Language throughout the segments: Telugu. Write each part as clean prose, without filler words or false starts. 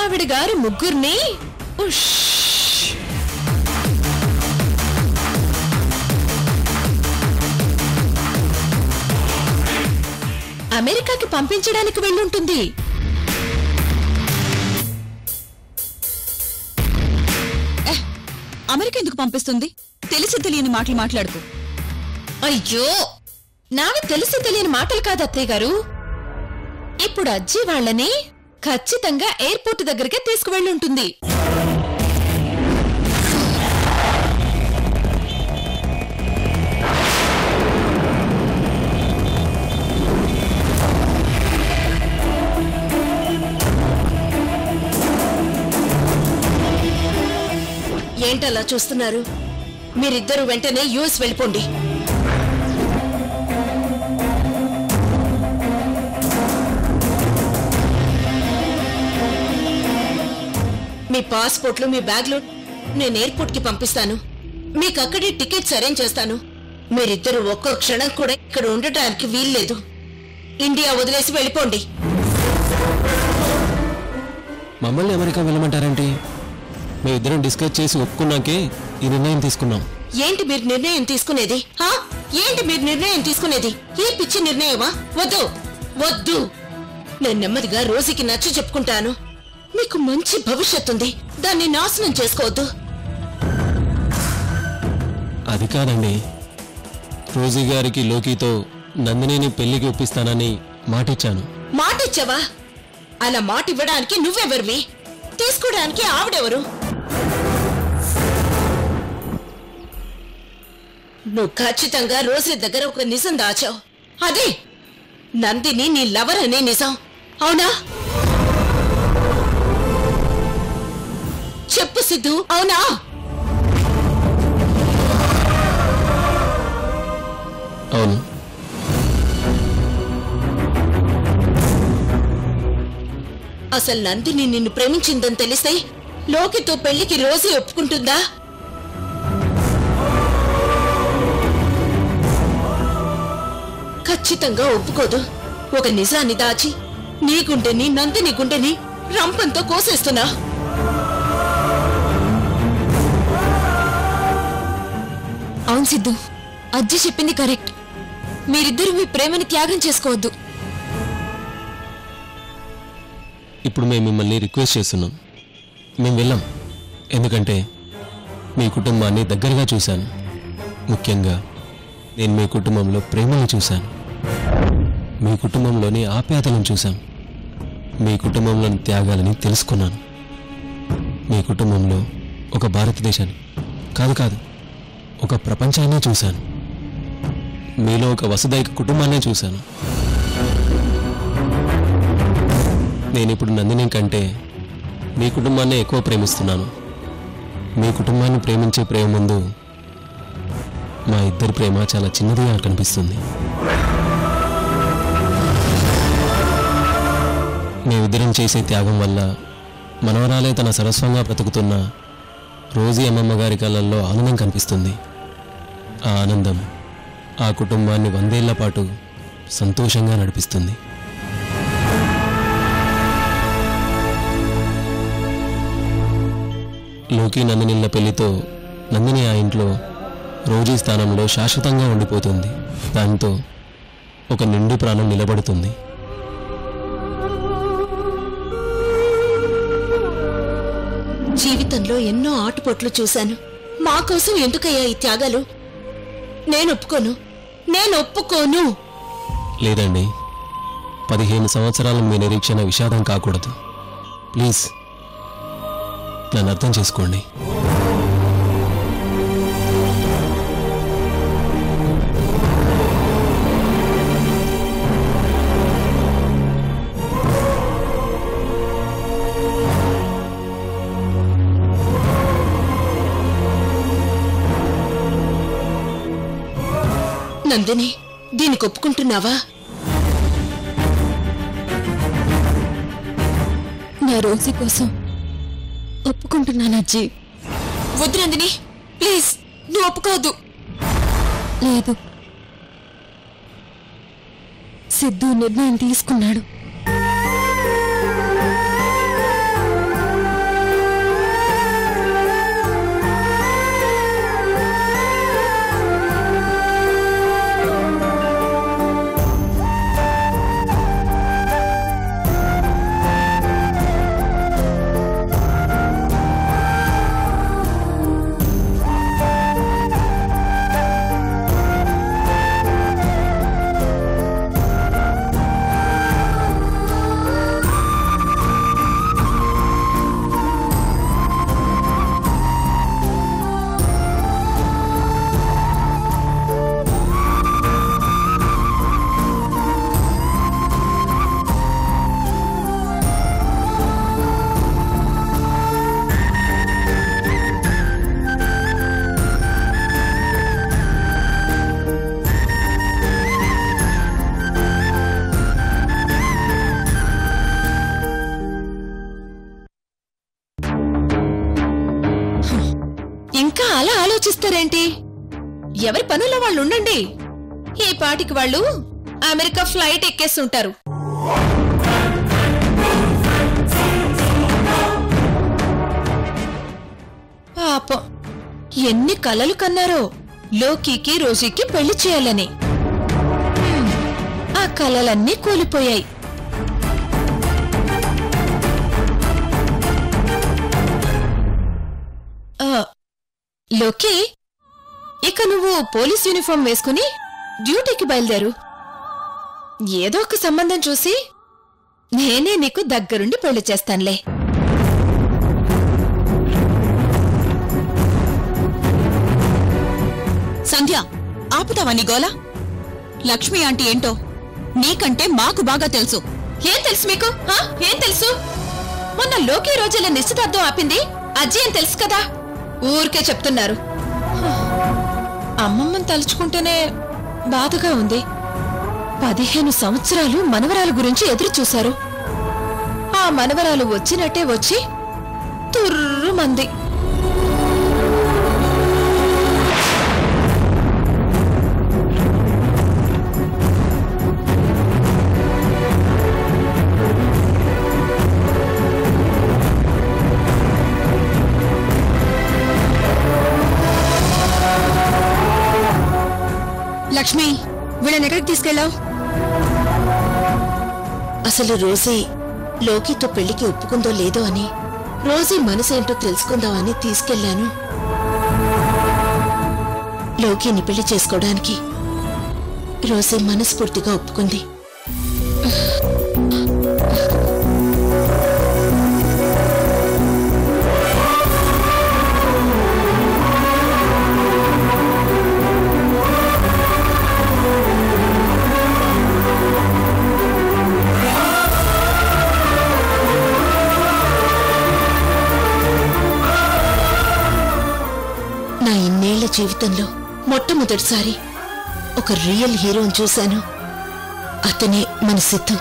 ఆవిడ గారు ముగ్గురిని అమెరికాకి పంపించడానికి వెళ్ళుంటుంది. అమెరికా ఎందుకు పంపిస్తుంది? తెలిసి తెలియని మాటలు మాట్లాడుకో. అయ్యో, నావి తెలిసి తెలియని మాటలు కాదు అత్తయ్య గారు. ఇప్పుడు అజ్జి వాళ్ళని ఖచ్చితంగా ఎయిర్పోర్ట్ దగ్గరికే తీసుకువెళ్ళుంటుంది. ఏంటలా చూస్తున్నారు? మీరిద్దరూ వెంటనే యుఎస్ వెళ్ళిపోండి. మీ పాస్పోర్ట్లు, మీ బ్యాగ్లు నేను ఎయిర్పోర్ట్ కి పంపిస్తాను. మీకు అక్కడే టికెట్స్ అరేంజ్ చేస్తాను. మీరిద్దరూ ఒక్కో క్షణం కూడా ఇక్కడ ఉండటానికి వీల్లేదు. ఇండియా వదిలేసి వెళ్ళిపోండి. మమ్మల్ని అమెరికా వెళ్ళమంటారేంటి? మేమిద్దరం డిస్కస్ చేసి ఒప్పుకున్నాకే ఈ నిర్ణయం తీసుకున్నాం. ఏంటి మీరు నిర్ణయం తీసుకునేది? ఏంటి మీరు నిర్ణయం తీసుకునేది? ఏ పిచ్చి నిర్ణయమా? వద్దు వద్దు. నేను నెమ్మదిగా రోజుకి నచ్చ చెప్పుకుంటాను. మీకు మంచి భవిష్యత్తు ఉంది, దాన్ని నాశనం చేసుకోవద్దు. అది కాదండి, రోజీ గారికి లోకితో నందినిని పెళ్లికి ఒప్పిస్తానని మాటిచ్చాను. మాటిచ్చావా? అలా మాట ఇవ్వడానికి నువ్వెవరివి? తీసుకోవడానికి ఆవిడెవరు? నువ్వు ఖచ్చితంగా రోజీ దగ్గర ఒక నిజం దాచావు. అదే నందిని నీ లవర్ అనే నిజం, అవునా? చెప్పు సిద్ధు, అవునా? అవును. అసలు నందిని నిన్ను ప్రేమించిందని తెలిస్తే లోకితో పెళ్లికి రోజీ ఒప్పుకుంటుందా? ఖచ్చితంగా ఒప్పుకోదు. ఒక నిజాన్ని దాచి నీ గుండెని, నందిని గుండెని రంపంతో కోసేస్తున్నా. అవును సిద్ధు, అజ్జి చెప్పింది కరెక్ట్. మీరిద్దరూ మీ ప్రేమని త్యాగం చేసుకోవద్దు. ఇప్పుడు మేము మిమ్మల్ని రిక్వెస్ట్ చేస్తున్నాం, మేము వెళ్ళాం. ఎందుకంటే మీ కుటుంబాన్ని దగ్గరగా చూశాను. ముఖ్యంగా నేను మీ కుటుంబంలో ప్రేమను చూశాను, మీ కుటుంబంలోని ఆప్యాయతలను చూశాను, మీ కుటుంబంలోని త్యాగాలని తెలుసుకున్నాను. మీ కుటుంబంలో ఒక భారతదేశాన్ని కాదు ఒక ప్రపంచాన్నే చూశాను. మీలో ఒక వసుదైక కుటుంబాన్నే చూశాను. నేనిప్పుడు నందిని కంటే మీ కుటుంబాన్నే ఎక్కువ ప్రేమిస్తున్నాను. మీ కుటుంబాన్ని ప్రేమించే ప్రేమ ముందు మా ఇద్దరి ప్రేమ చాలా చిన్నదిగా కనిపిస్తుంది. మేమిద్దరం చేసే త్యాగం వల్ల మనవరాలే తన సరస్వంగా బ్రతుకుతున్న రోజీ అమ్మమ్మ గారి కళ్ళల్లో ఆనందం కనిపిస్తుంది. ఆ ఆనందం ఆ కుటుంబాన్ని 100 ఏళ్ల పాటు సంతోషంగా నడిపిస్తుంది. లోకి నందినిల పెళ్లితో నందిని ఆ ఇంట్లో రోజీ స్థానంలో శాశ్వతంగా ఉండిపోతుంది. దాంతో ఒక నిండు ప్రాణం నిలబడుతుంది. జీవితంలో ఎన్నో ఆటుపోట్లు చూశాను. మా కోసం ఎందుకయ్యా ఈ త్యాగాలు? నేను ఒప్పుకోను. లేదండి, 15 సంవత్సరాల మీ నిరీక్షణ విషాదం కాకూడదు. ప్లీజ్ నన్ను అర్థం చేసుకోండి. నందిని, దీనికి ఒప్పుకుంటున్నావా? నా రోజీ కోసం ఒప్పుకుంటున్నాను అజ్జి. వద్దు నందిని, ప్లీజ్, నువ్వు ఒప్పుకోవద్దు. లేదు, సిద్ధు నిర్ణయం తీసుకున్నాడు. ఇంకా అలా ఆలోచిస్తారేంటి? ఎవరి పనుల్లో వాళ్ళు ఉండండి. ఈ పాటికి వాళ్ళు అమెరికా ఫ్లైట్ ఎక్కేస్తుంటారు. పాపం ఎన్ని కలలు కన్నారో లోకీకి రోజీకి పెళ్లి చేయాలని. ఆ కలలన్నీ కూలిపోయాయి. లోకి, ఇక నువ్వు పోలీస్ యూనిఫామ్ వేసుకుని డ్యూటీకి బయలుదేరు. ఏదో ఒక సంబంధం చూసి నేనే నీకు దగ్గరుండి పెళ్లి చేస్తానులే. సంధ్య, ఆపుతావా నీ గోల? లక్ష్మి ఆంటీ ఏంటో నీకంటే మాకు బాగా తెలుసు. ఏం తెలుసు మీకు? ఏం తెలుసు? మొన్న లోకి రోజుల నిశ్చితార్థం ఆపింది అజ్జి అని తెలుసు కదా. ఊరికే చెప్తున్నారు. అమ్మమ్మని తలుచుకుంటేనే బాధగా ఉంది. 15 సంవత్సరాలు మనవరాలు గురించి ఎదురు చూశారు. ఆ మనవరాలు వచ్చినట్టే వచ్చి తుర్రుమంది. లక్ష్మి, వీళ్ళని ఎక్కడికి తీసుకెళ్ళావు? అసలు రోజీ లోకితో పెళ్లికి ఒప్పుకుందో లేదో అని, రోజీ మనసేంటో తెలుసుకుందామని తీసుకెళ్లాను. లోకిని పెళ్లి చేసుకోవడానికి రోజీ మనస్ఫూర్తిగా ఒప్పుకుంది. నా ఇన్నేళ్ల జీవితంలో మొట్టమొదటిసారి ఒక రియల్ హీరోని చూశాను. అతనే మన సిద్ధు.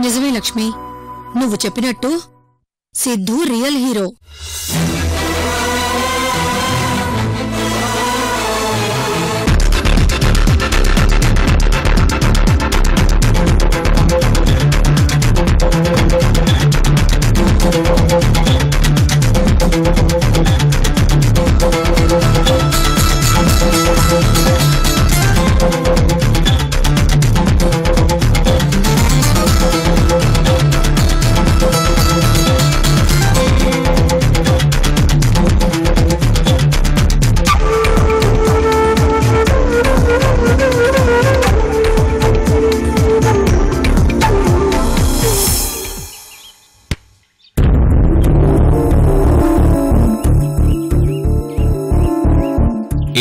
నిజమే లక్ష్మి, నువ్వు చెప్పినట్టు సిద్ధు రియల్ హీరో.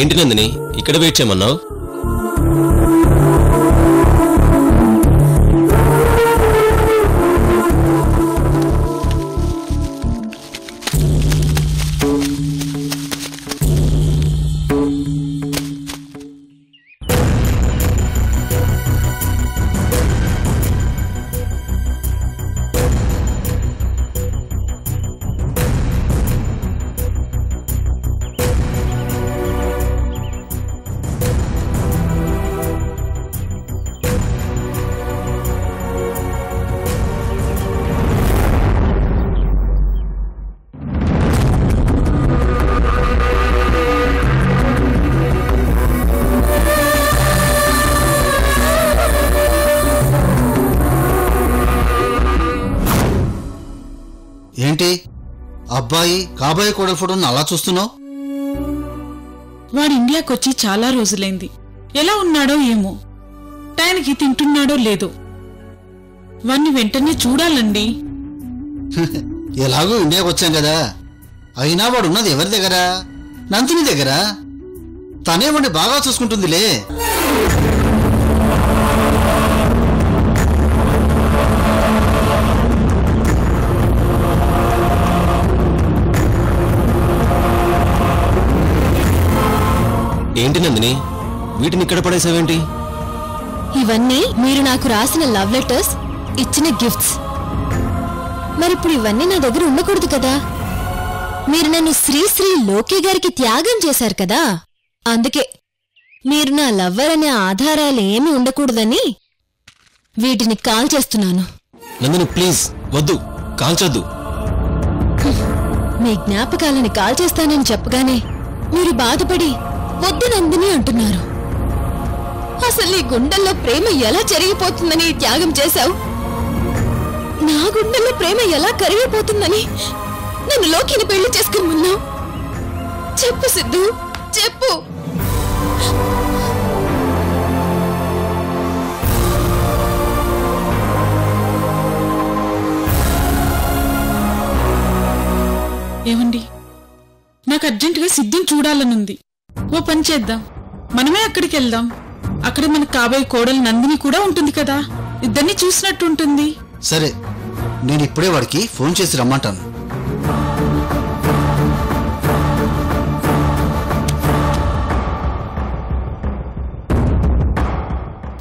ఏంటి నందిని, ఇక్కడ వెయిట్ చేయమన్నావు? ఏంటి అబ్బాయి కాబోయే కోడల ఫోటోని అలా చూస్తున్నావు? వాడు ఇండియాకొచ్చి చాలా రోజులైంది. ఎలా ఉన్నాడో ఏమో, టైంకి తింటున్నాడో లేదో, వాణ్ణి వెంటనే చూడాలండి. ఎలాగో ఇండియాకి వచ్చాం కదా, అయినా వాడు ఉన్నది ఎవరి దగ్గర? నందిని దగ్గర. తనే వాడిని బాగా చూసుకుంటుందిలే. ఏంటి నందిని, వీటిని ఇక్కడ పడేసావేంటి? ఇవన్నీ మీరు నాకు రాసిన లవ్ లెటర్స్, ఇచ్చిన గిఫ్ట్స్. మరిప్పుడు ఇవన్నీ నా దగ్గర ఉండకూడదు కదా. మీరు నన్ను శ్రీ లోకే గారికి త్యాగం చేశారు కదా, అందుకే మీరు నా లవ్వర్ అనే ఆధారాలు ఏమీ ఉండకూడదని వీటిని కాల్ చేస్తున్నాను. నందిని ప్లీజ్ వద్దు, కాల్చొద్దు. మీ జ్ఞాపకాలని కాల్ చేస్తానని చెప్పగానే మీరు బాధపడి వద్దు నందిని అంటున్నారు. అసలు నీ గుండెల్లో ప్రేమ ఎలా చెరిగిపోతుందని త్యాగం చేశావు? నా గుండెల్లో ప్రేమ ఎలా కరిగిపోతుందని నన్ను లోకిని పెళ్లి చేసుకుని ఉన్నావు? చెప్పు సిద్ధు, చెప్పు. ఏమండి, నాకు అర్జెంటుగా సిద్ధిని చూడాలనుంది. ఓ పని చేద్దాం, మనమే అక్కడికి వెళ్దాం. అక్కడ మనకు కాబోయే కోడలు నందిని కూడా ఉంటుంది కదా, ఇద్దరిని చూసినట్టు ఉంటుంది. సరే, నేను ఇప్పుడే వాడికి ఫోన్ చేసి రమ్మంటాను.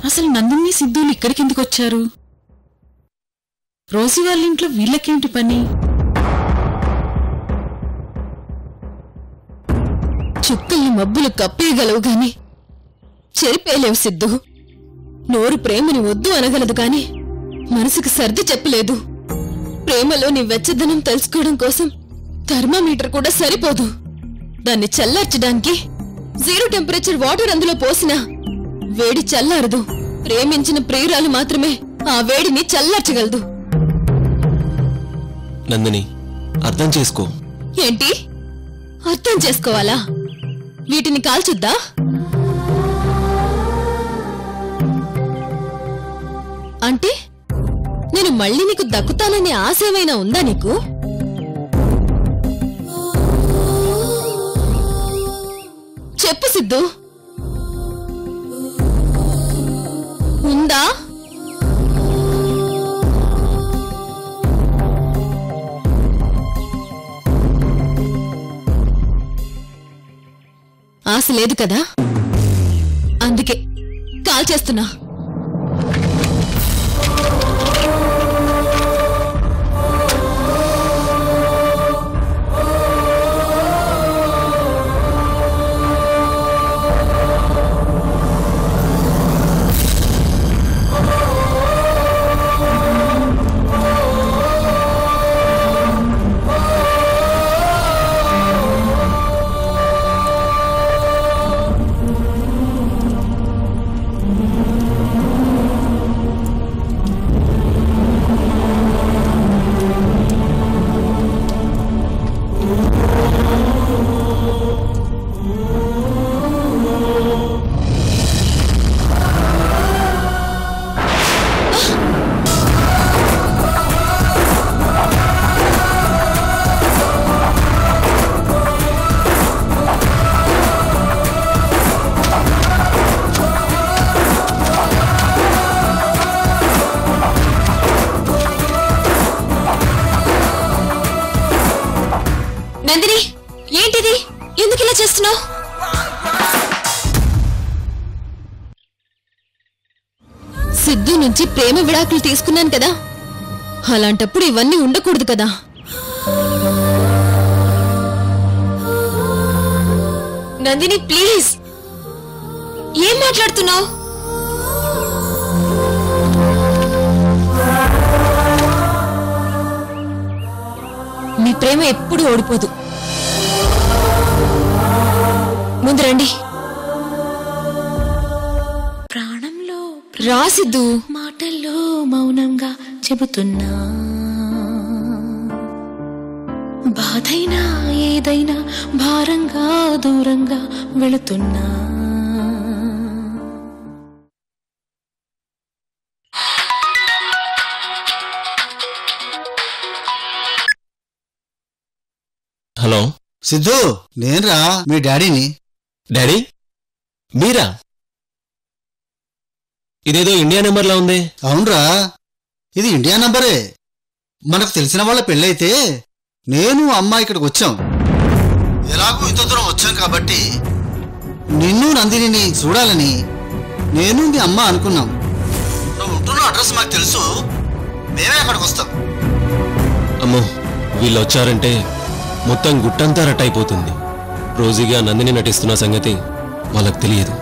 అసలు నందిని సిద్ధులు ఇక్కడికి ఎందుకు వచ్చారు? రోజు వాళ్ళ ఇంట్లో వీళ్ళకేంటి పని? చుక్కల్ని మబ్బులు కప్పేయగలవు గాని చెరిపేయలేవు సిద్ధు. నోరు ప్రేమని వద్దు అనగలదు గాని మనసుకు సర్ది చెప్పలేదు. ప్రేమలో నీ వెచ్చదనం తెలుసుకోవడం కోసం థర్మామీటర్ కూడా సరిపోదు. దాన్ని చల్లార్చడానికి 0 టెంపరేచర్ వాటర్ అందులో పోసినా వేడి చల్లారదు. ప్రేమించిన ప్రియురాలు మాత్రమే ఆ వేడిని చల్లార్చగలదు. నందిని అర్థం చేసుకో. ఏంటి అర్థం చేసుకోవాలా? వీటిని కాల్చుద్దా? అంటే నేను మళ్ళీ నీకు దక్కుతాననే ఆశ ఏమైనా ఉందా నీకు? చెప్పు సిద్ధు, ఉందా? ఆశ లేదు కదా, అందుకే కాల్ చేస్తున్నా. నందిని, ఏంటిది? ఎందుకు ఇలా చేస్తున్నావు? సిద్ధు నుంచి ప్రేమ విడాకులు తీసుకున్నాను కదా, అలాంటప్పుడు ఇవన్నీ ఉండకూడదు కదా. నందిని ప్లీజ్, ఏం మాట్లాడుతున్నావు? మీ ప్రేమ ఎప్పుడు ఓడిపోదు. ముందు రండి. ప్రాణంలో రా సిద్ధు. మాటల్లో మౌనంగా చెబుతున్నా, బాధైనా ఏదైనా భారంగా దూరంగా వెళుతున్నా. హలో సిద్ధు, నేనురా మీ డాడీని. డాడీ, మీరా? ఇదేదో ఇండియా నెంబర్లా ఉంది. అవునరా, ఇది ఇండియా నంబరే. మనకు తెలిసిన వాళ్ళ పెళ్ళైతే నేను అమ్మ ఇక్కడికి వచ్చాం. ఎలాగూ ఇంత దూరం వచ్చాం కాబట్టి నిన్ను నందినిని చూడాలని నేను మీ అమ్మ అనుకున్నాం. నువ్వు ఉంటున్న అడ్రస్ మాకు తెలుసు, మేమే అక్కడికి వస్తాం. అమ్మో, వీళ్ళు వచ్చారంటే మొత్తం గుట్టంతా రట్టయిపోతుంది. రోజీగా నందిని నటిస్తున్న సంగతి వాళ్ళకి తెలియదు.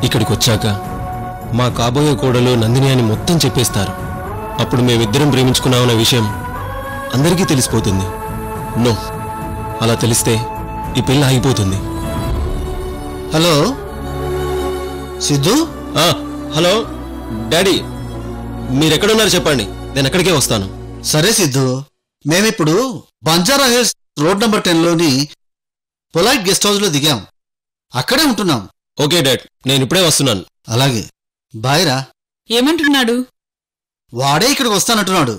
ఇక్కడికి వచ్చాక మా కాబోయే కోడలు నందిని అని మొత్తం చెప్పేస్తారు. అప్పుడు మేమిద్దరం ప్రేమించుకున్నామన్న విషయం అందరికీ తెలిసిపోతుంది. నో, అలా తెలిస్తే ఈ పెళ్ళి ఆగిపోతుంది. హలో సిద్ధు. హలో డాడీ, మీరెక్కడున్నారు చెప్పండి, నేను అక్కడికే వస్తాను. సరే సిద్ధు, మేమిప్పుడు బంజారా హిల్స్ రోడ్ నెంబర్ 10లోని పొలైట్ గెస్ట్ హౌస్ లో దిగాం. అక్కడే ఉంటున్నాం. ఓకే డాడ్, నేను ఇప్పుడే వస్తున్నాను. అలాగే, బాయ్ రా. ఏమంటున్నాడు? వాడే ఇక్కడికి వస్తానంటున్నాడు.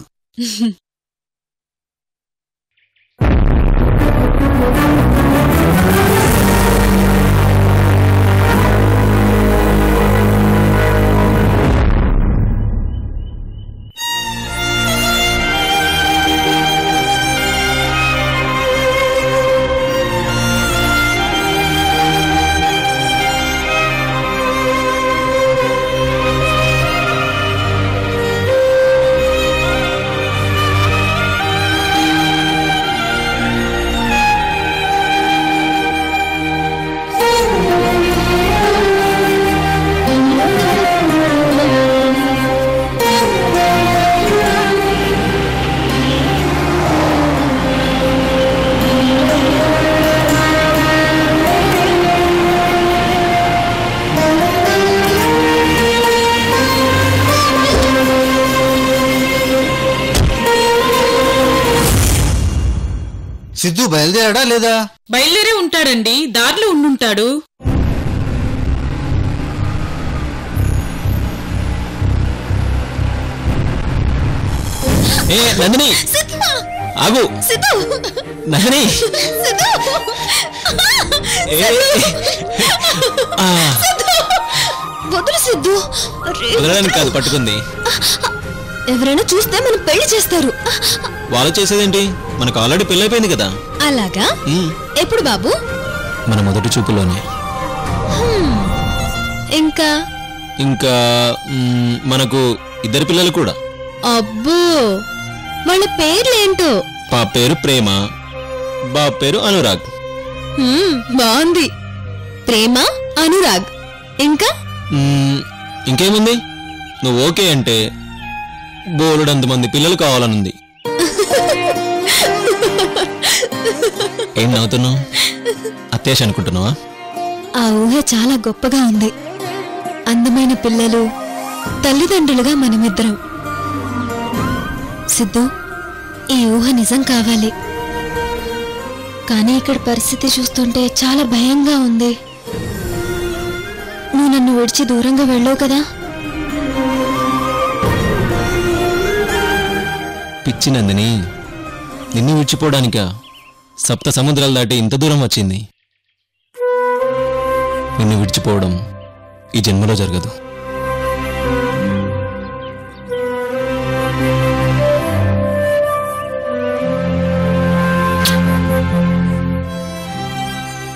సిద్ధు బయలుదేరాడా లేదా? బయలుదేరే ఉంటాడండి, దారిలో ఉండుంటాడు. ఏ నందిని, ఆగు. నందిని, వదులు సిద్ధు. వదలడానికి కాదు, పట్టుకుంది. ఎవరైనా చూస్తే మనం పెళ్లి చేస్తారు. వాళ్ళు చేసేదేంటి, మనకు ఆల్రెడీ పెళ్ళైపోయింది కదా. అలాగా? ఎప్పుడు బాబు? మన మొదటి చూపులోనే. ఇంకా ఇంకా మనకు ఇద్దరు పిల్లలు కూడా. అబ్బో, వాళ్ళ పేర్లేంటో? పాప పేరు ప్రేమ, బాబు పేరు అనురాగ్. బాగుంది. ప్రేమ, అనురాగ్. ఇంకా ఇంకేముంది, నువ్వు ఓకే అంటే బోలుడంతమంది పిల్లలు కావాలనుంది. ఏం నవ్వుతున్నావు? అత్యాశ అనుకుంటున్నావా? ఆ ఊహ చాలా గొప్పగా ఉంది. అందమైన పిల్లలు, తల్లిదండ్రులుగా మనమిద్దరం. సిద్ధు, ఈ ఊహ నిజం కావాలి. కానీ ఇక్కడ పరిస్థితి చూస్తుంటే చాలా భయంగా ఉంది. నువ్వు నన్ను విడిచి దూరంగా వెళ్ళావు కదా. పిచ్చి నందిని, నిన్ను విడిచిపోవడానిక సప్త సముద్రాలు దాటి ఇంత దూరం వచ్చింది. నిన్ను విడిచిపోవడం ఈ జన్మలో జరగదు.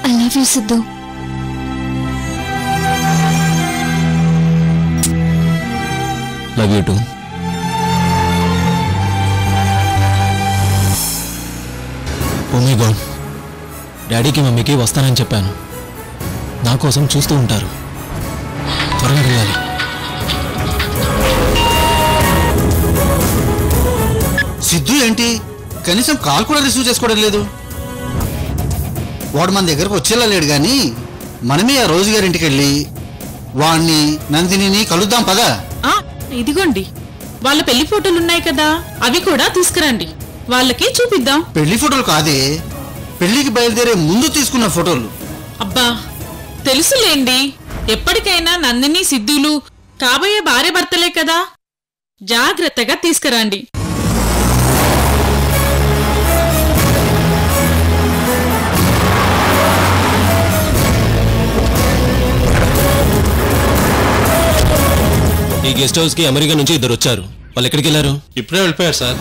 I love you Siddhu. Love you too. Oh my God, డాడీకి మమ్మీకి వస్తానని చెప్పాను. నా కోసం చూస్తూ ఉంటారు. త్వరగా వెళ్ళాలి. సిద్ధు ఏంటి కనీసం కాల్ కూడా రిసీవ్ చేసుకోవడం లేదు. వాడు మన దగ్గరకు వచ్చేలా లేడు గాని మనమే ఆ రోజు గారింటికి వెళ్ళి వాణ్ణి నందినిని కలుద్దాం పదా. ఇదిగోండి, వాళ్ళ పెళ్లి ఫోటోలున్నాయి కదా, అవి కూడా తీసుకురండి, వాళ్ళకి చూపిద్దాం. పెళ్లి ఫోటోలు కాదే, పెళ్లికి బయలుదేరే ముందు తీసుకున్న ఫోటోలు. అబ్బా, తెలుసులేండి, ఎప్పటికైనా నందిని సిద్ధులు కాబోయే భార్య భర్తలే కదా, జాగ్రత్తగా తీసుకురండి. ఈ గెస్ట్ హౌస్ కి అమెరికా నుంచి ఇద్దరు వచ్చారు. వాళ్ళు ఎక్కడికి వెళ్ళారు? ఇప్పుడే వెళ్ళిపోయారు సార్.